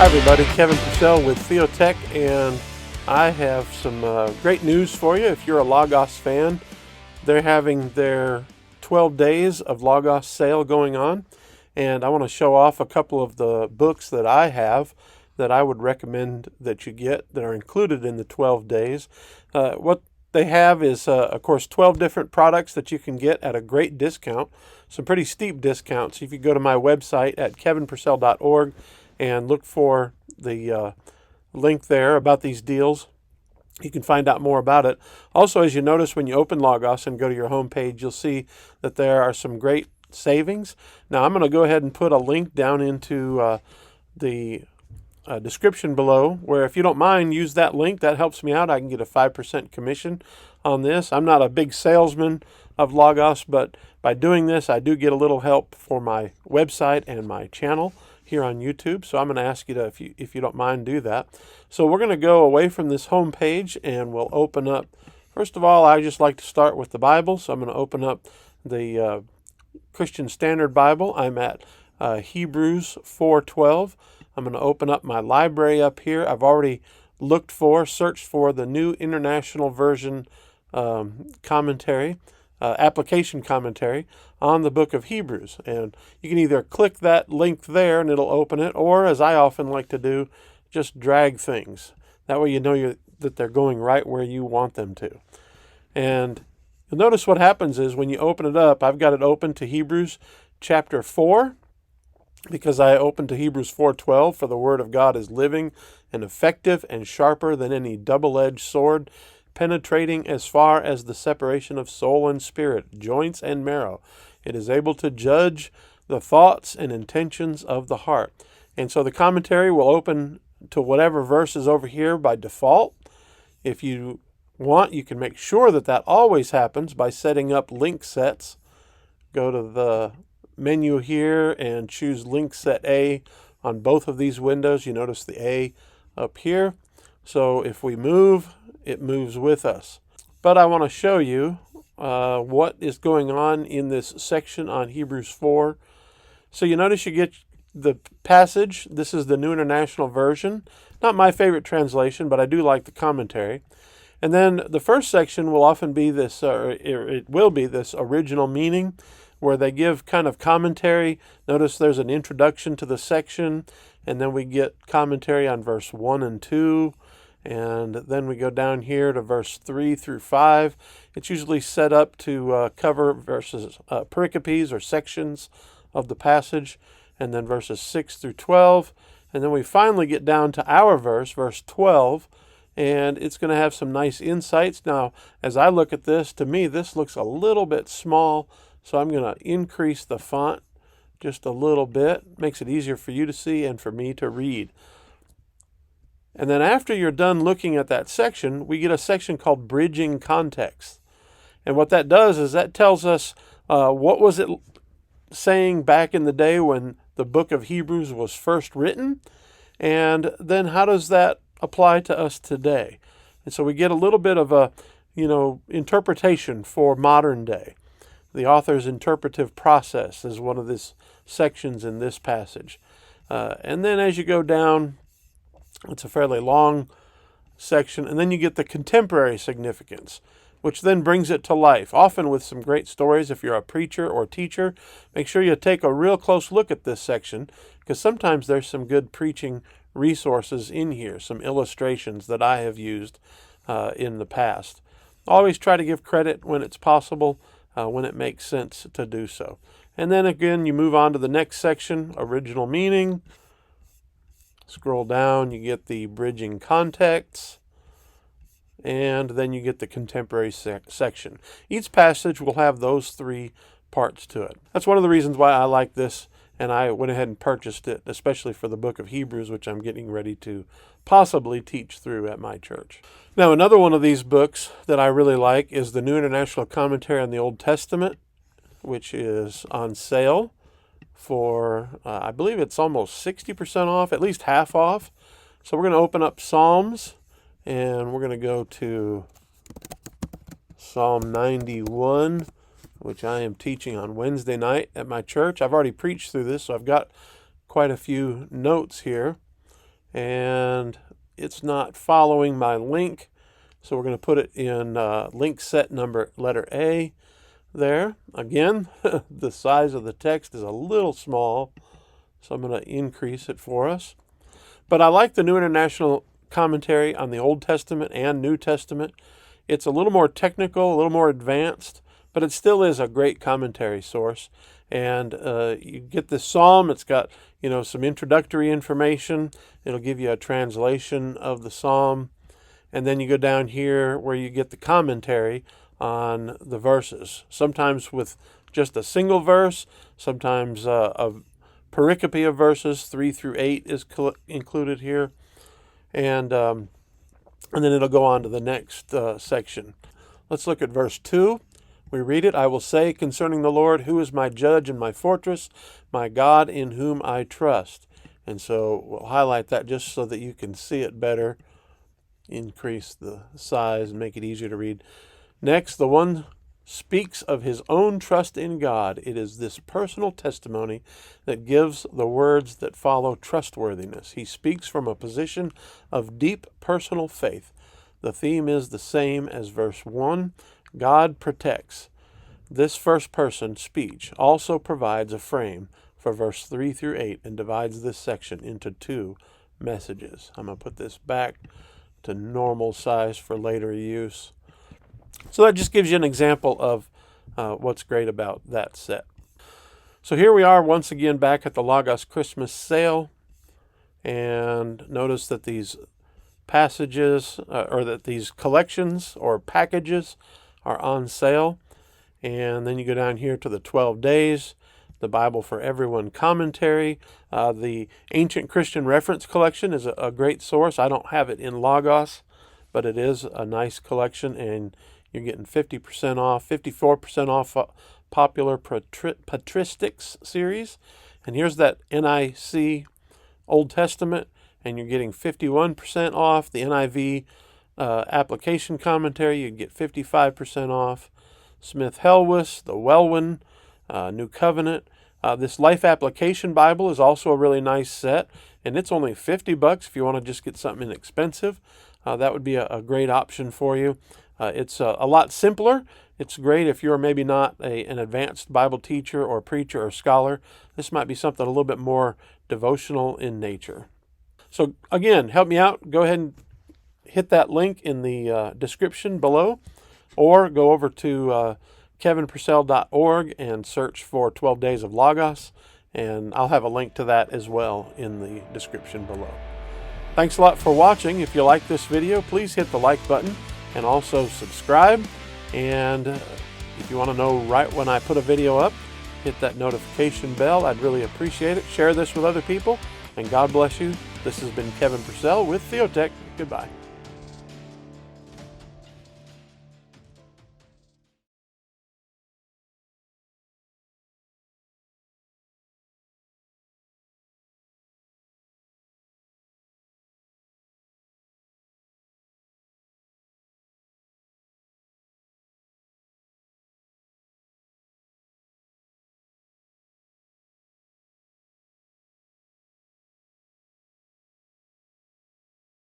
Hi everybody, Kevin Purcell with Theotech, and I have some great news for you. If you're a Logos fan, they're having their 12 days of Logos sale going on, and I want to show off a couple of the books that I have that I would recommend that you get that are included in the 12 days. What they have is, of course, 12 different products that you can get at a great discount, some pretty steep discounts. If you go to my website at kevinpurcell.org and look for the link there about these deals, you can find out more about it. Also, as you notice when you open Logos and go to your home page, you'll see that there are some great savings. Now, I'm going to go ahead and put a link down into the description below, where if you don't mind, use that link. That helps me out. I can get a 5% commission on this. I'm not a big salesman of Logos, but by doing this, I do get a little help for my website and my channel here on YouTube. So I'm going to ask you to, if you don't mind, do that. So we're going to go away from this home page and we'll open up. First of all, I just like to start with the Bible. So I'm going to open up the Christian Standard Bible. I'm at Hebrews 4:12. I'm going to open up my library up here. I've already searched for the New International Version commentary, application commentary on the book of Hebrews. And you can either click that link there and it'll open it, or as I often like to do, just drag things. That way you know that they're going right where you want them to. And you'll notice what happens is when you open it up, I've got it open to Hebrews chapter 4, because I opened to Hebrews 4:12, for the word of God is living and effective and sharper than any double-edged sword, penetrating as far as the separation of soul and spirit, joints and marrow. It is able to judge the thoughts and intentions of the heart. And so the commentary will open to whatever verse is over here by default. If you want, you can make sure that always happens by setting up link sets. Go to the menu here and choose link set A on both of these windows. You notice the A up here. So if we move, it moves with us. But I want to show you what is going on in this section on Hebrews 4. So you notice you get the passage. This is the New International Version. Not my favorite translation, but I do like the commentary. And then the first section will often be this, it will be this original meaning, where they give kind of commentary. Notice there's an introduction to the section, and then we get commentary on verse 1 and 2, and then we go down here to verse 3 through 5. It's usually set up to cover verses, pericopes or sections of the passage, and then verses 6 through 12. And then we finally get down to our verse 12, and it's going to have some nice insights. Now, as I look at this, to me, this looks a little bit small, so I'm going to increase the font just a little bit. Makes it easier for you to see and for me to read. And then after you're done looking at that section, we get a section called Bridging Context. And what that does is that tells us what was it saying back in the day when the book of Hebrews was first written, and then how does that apply to us today? And so we get a little bit of a, interpretation for modern day. The author's interpretive process is one of these sections in this passage. And then as you go down, it's a fairly long section, and then you get the contemporary significance, which then brings it to life, often with some great stories. If you're a preacher or teacher, make sure you take a real close look at this section, because sometimes there's some good preaching resources in here, some illustrations that I have used in the past. Always try to give credit when it's possible, when it makes sense to do so. And then again, you move on to the next section, original meaning. Scroll down, you get the bridging contexts, and then you get the contemporary section. Each passage will have those three parts to it. That's one of the reasons why I like this, and I went ahead and purchased it, especially for the book of Hebrews, which I'm getting ready to possibly teach through at my church. Now, another one of these books that I really like is the New International Commentary on the Old Testament, which is on sale for, I believe it's almost 60% off, at least half off. So we're going to open up Psalms, and we're going to go to Psalm 91, which I am teaching on Wednesday night at my church. I've already preached through this, so I've got quite a few notes here. and it's not following my link. So we're going to put it in link set number letter A there. Again, the size of the text is a little small, so I'm going to increase it for us. But I like the New International Commentary on the Old Testament and New Testament. It's a little more technical, a little more advanced, but it still is a great commentary source. And you get this psalm. It's got, some introductory information. It'll give you a translation of the psalm. And then you go down here where you get the commentary on the verses, sometimes with just a single verse, sometimes a pericope of verses, 3 through 8 is included here. And then it'll go on to the next section. Let's look at verse 2. We read it, "I will say concerning the Lord, who is my judge and my fortress, my God in whom I trust." And so we'll highlight that just so that you can see it better. Increase the size and make it easier to read. Next, the one speaks of his own trust in God. It is this personal testimony that gives the words that follow trustworthiness. He speaks from a position of deep personal faith. The theme is the same as verse 1. God protects. This first person speech also provides a frame for verse 3 through 8 and divides this section into 2 messages. I'm going to put this back to normal size for later use. So that just gives you an example of what's great about that set. So here we are once again back at the Logos Christmas sale, and notice that these passages or that these collections or packages are on sale. And then you go down here to the 12 days, the Bible for Everyone commentary. The Ancient Christian Reference Collection is a great source. I don't have it in Logos, but it is a nice collection, and you're getting 50% off, 54% off Popular Patristics series. And here's that NIC Old Testament, and you're getting 51% off. The NIV application commentary, you get 55% off. Smith Helwis, the Welwyn, New Covenant. This Life Application Bible is also a really nice set, and it's only $50 if you want to just get something inexpensive. That would be a great option for you. It's a lot simpler. It's great if you're maybe not an advanced Bible teacher or preacher or scholar. This might be something a little bit more devotional in nature. So again, help me out. Go ahead and hit that link in the description below, or go over to kevinpurcell.org and search for 12 Days of Logos, and I'll have a link to that as well in the description below. Thanks a lot for watching. If you like this video, please hit the like button and also subscribe. And if you want to know right when I put a video up, hit that notification bell. I'd really appreciate it. Share this with other people, and God bless you. This has been Kevin Purcell with Theotech. Goodbye.